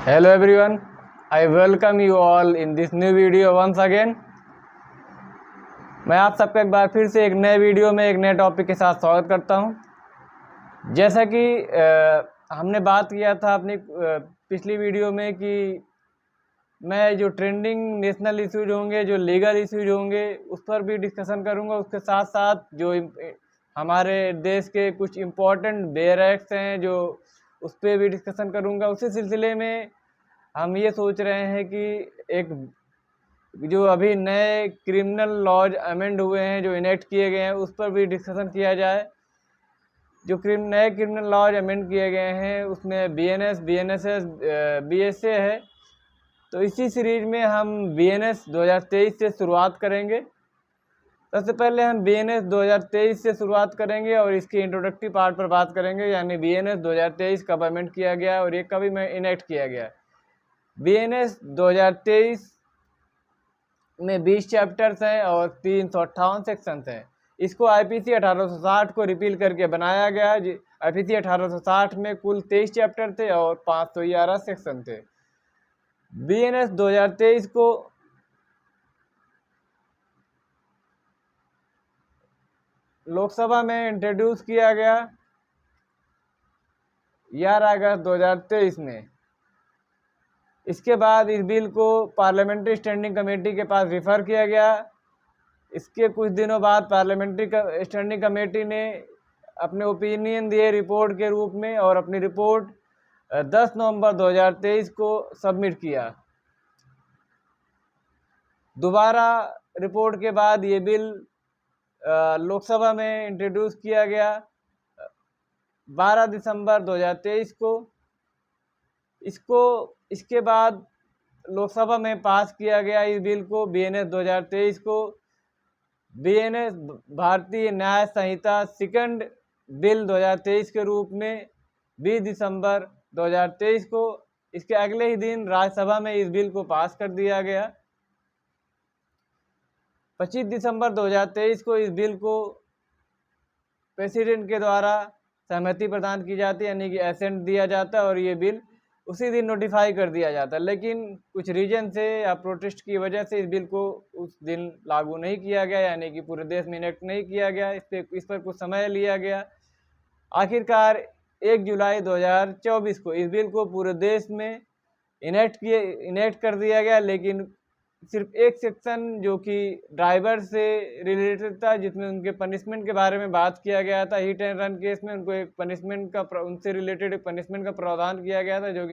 Hello everyone, I welcome you all in this new video once again। मैं आप सबका एक बार फिर से एक नए वीडियो में एक नए टॉपिक के साथ स्वागत करता हूं। जैसा कि हमने बात किया था अपनी पिछली वीडियो में कि मैं जो ट्रेंडिंग नेशनल इश्यूज होंगे, जो लीगल इश्यूज होंगे, उस पर भी डिस्कशन करूंगा। उसके साथ साथ जो हमारे देश के कुछ इम्पोर्टेंट बेयर एक्ट्स हैं जो उस पर भी डिस्कशन करूंगा। उसी सिलसिले में हम ये सोच रहे हैं कि एक जो अभी नए क्रिमिनल लॉज अमेंड हुए हैं, जो इनेक्ट किए गए हैं, उस पर भी डिस्कशन किया जाए। जो नए क्रिमिनल लॉज अमेंड किए गए हैं उसमें बीएनएस, बीएनएसएस, बीएसए है। तो इसी सीरीज में हम बीएनएस 2023 से शुरुआत करेंगे। सबसे पहले हम बीएनएस 2023 से शुरुआत करेंगे और इसके इंट्रोडक्टिव पार्ट पर बात करेंगे, यानी बीएनएस 2023 कब अमेंड किया गया और ये कभी में इनेक्ट किया गया। बीएनएस 2023 में 20 चैप्टर्स हैं और 358 सेक्शंस हैं। इसको आईपीसी 1860 को रिपील करके बनाया गया। आईपीसी 1860 में कुल 23 चैप्टर थे और 511 सेक्शन थे। बीएनएस 2023 को लोकसभा में इंट्रोड्यूस किया गया 11 अगस्त 2023 में। इसके बाद इस बिल को पार्लियामेंट्री स्टैंडिंग कमेटी के पास रिफ़र किया गया। इसके कुछ दिनों बाद पार्लियामेंट्री स्टैंडिंग कमेटी ने अपने ओपिनियन दिए रिपोर्ट के रूप में और अपनी रिपोर्ट 10 नवंबर 2023 को सबमिट किया। दोबारा रिपोर्ट के बाद ये बिल लोकसभा में इंट्रोड्यूस किया गया 12 दिसंबर 2023 को। इसके बाद लोकसभा में पास किया गया इस बिल को, बीएनएस 2023 को। बीएनएस भारतीय न्याय संहिता सेकंड बिल 2023 के रूप में 20 दिसंबर 2023 को, इसके अगले ही दिन राज्यसभा में इस बिल को पास कर दिया गया। 25 दिसंबर 2023 को इस बिल को प्रेसिडेंट के द्वारा सहमति प्रदान की जाती है, यानी कि एसेंट दिया जाता है और ये बिल उसी दिन नोटिफाई कर दिया जाता है। लेकिन कुछ रीजन से या प्रोटेस्ट की वजह से इस बिल को उस दिन लागू नहीं किया गया, यानी कि पूरे देश में इनेक्ट नहीं किया गया। इस पर कुछ समय लिया गया। आखिरकार 1 जुलाई 2024 को इस बिल को पूरे देश में इनेक्ट कर दिया गया। लेकिन सिर्फ एक सेक्शन जो कि ड्राइवर से रिलेटेड था, जिसमें उनके पनिशमेंट के बारे में बात किया गया था। हिट एंड रन केस में उनको एक पनिशमेंट का उनसे रिलेटेड एक पनिशमेंट का प्रावधान किया गया था, जो